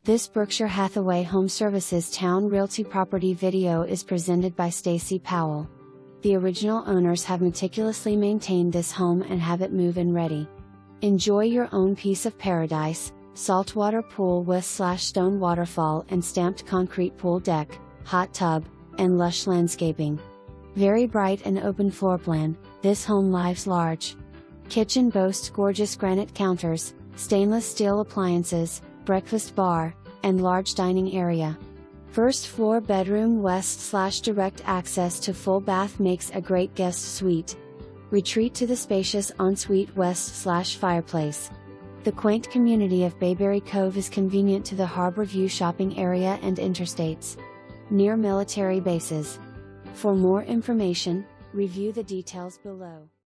This Berkshire Hathaway HomeServices Towne Realty property video is presented by Stacy Powell. The original owners have meticulously maintained this home and have it move-in ready. Enjoy your own piece of paradise: saltwater pool with /stone waterfall and stamped concrete pool deck, hot tub, and lush landscaping. Very bright and open floor plan, this home lives large. Kitchen boasts gorgeous granite counters, stainless steel appliances, breakfast bar, and large dining area. First floor bedroom west/direct access to full bath makes a great guest suite. Retreat to the spacious ensuite west/fireplace. The quaint community of Bayberry Cove is convenient to the Harbour View shopping area and interstates. Near military bases. For more information, review the details below.